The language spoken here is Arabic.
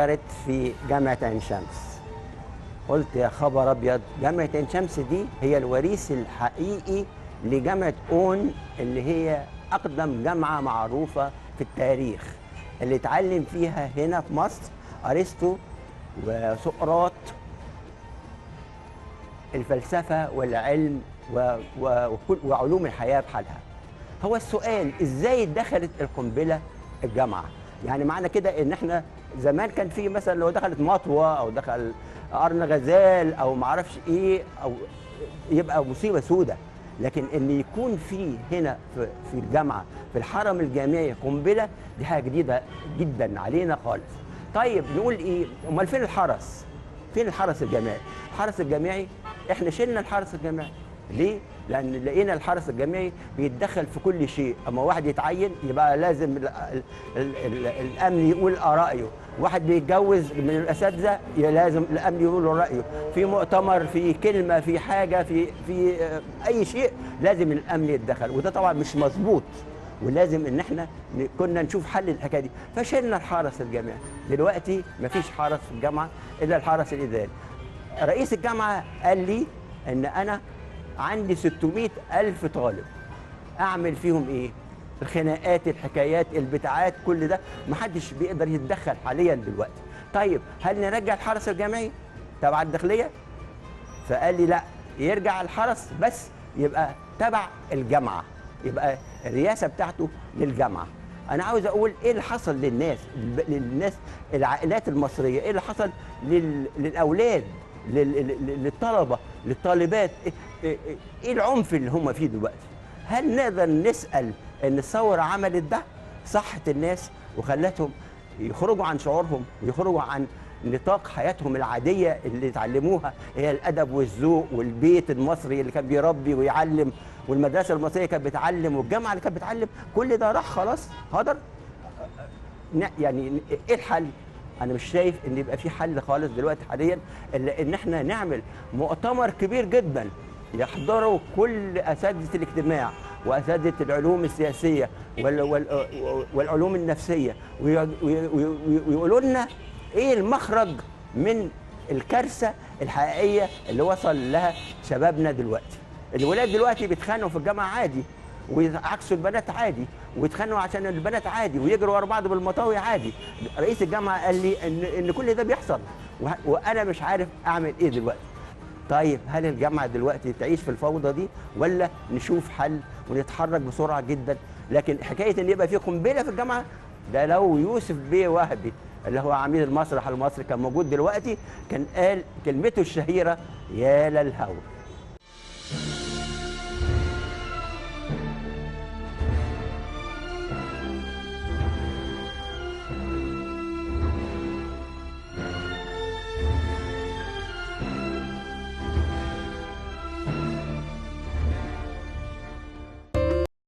قرأت في جامعة عين شمس. قلت يا خبر أبيض، جامعة عين شمس دي هي الوريث الحقيقي لجامعة أون، اللي هي أقدم جامعة معروفة في التاريخ، اللي اتعلم فيها هنا في مصر أرسطو وسقراط الفلسفة والعلم وعلوم الحياة بحالها. هو السؤال إزاي دخلت القنبلة الجامعة؟ يعني معنى كده ان احنا زمان كان في مثلا لو دخلت مطوه او دخل قرن غزال او معرفش ايه، او يبقى مصيبه سودة. لكن ان يكون في هنا في الجامعه في الحرم الجامعي قنبله، دي حاجه جديده جدا علينا خالص. طيب نقول ايه؟ امال فين الحرس؟ فين الحرس الجامعي؟ الحرس الجامعي احنا شلنا الحرس الجامعي. ليه؟ لأن لقينا الحرس الجامعي بيتدخل في كل شيء، أما واحد يتعين يبقى لازم الأمن يقول رأيه، واحد بيتجوز من الأساتذة لازم الأمن يقول رأيه، في مؤتمر، في كلمة، في حاجة، في أي شيء لازم الأمن يتدخل، وده طبعا مش مظبوط، ولازم ان احنا كنا نشوف حل للحكايه دي، فشلنا الحرس الجامعي. دلوقتي مفيش حرس في الجامعه الا الحرس الاداري. رئيس الجامعه قال لي ان انا عندي 600,000 طالب، اعمل فيهم ايه؟ الخناقات، الحكايات، البتاعات، كل ده محدش بيقدر يتدخل حاليا دلوقتي. طيب هل نرجع الحرس الجامعي تبع الداخليه؟ فقال لي لا، يرجع الحرس بس يبقى تبع الجامعه، يبقى الرئاسه بتاعته للجامعه. انا عاوز اقول ايه اللي حصل للناس العائلات المصريه، ايه اللي حصل للاولاد، للطلبه، للطالبات، ايه العنف اللي هم فيه دلوقتي؟ هل نقدر نسال ان الثوره عملت ده؟ صحت الناس وخلتهم يخرجوا عن شعورهم ويخرجوا عن نطاق حياتهم العاديه اللي اتعلموها، هي الادب والذوق والبيت المصري اللي كان بيربي ويعلم، والمدرسه المصريه كانت بتعلم، والجامعه اللي كانت بتعلم، كل ده راح خلاص هدر. يعني ايه الحل؟ انا مش شايف ان يبقى في حل خالص دلوقتي حاليا الا ان احنا نعمل مؤتمر كبير جدا يحضره كل اساتذه الاجتماع واساتذه العلوم السياسيه والعلوم النفسيه، ويقولوا لنا ايه المخرج من الكارثه الحقيقيه اللي وصل لها شبابنا دلوقتي. الولاد دلوقتي بيتخانقوا في الجامعه عادي، وعكسوا البنات عادي، ويتخانقوا عشان البنات عادي، ويجروا ورا بعض بالمطاوي عادي. رئيس الجامعه قال لي ان كل ده بيحصل، وانا مش عارف اعمل ايه دلوقتي. طيب هل الجامعه دلوقتي تعيش في الفوضى دي ولا نشوف حل ونتحرك بسرعه جدا؟ لكن حكايه ان يبقى في قنبله في الجامعه، ده لو يوسف بيه وهبي اللي هو عميد المسرح المصري كان موجود دلوقتي كان قال كلمته الشهيره: يا للهوى.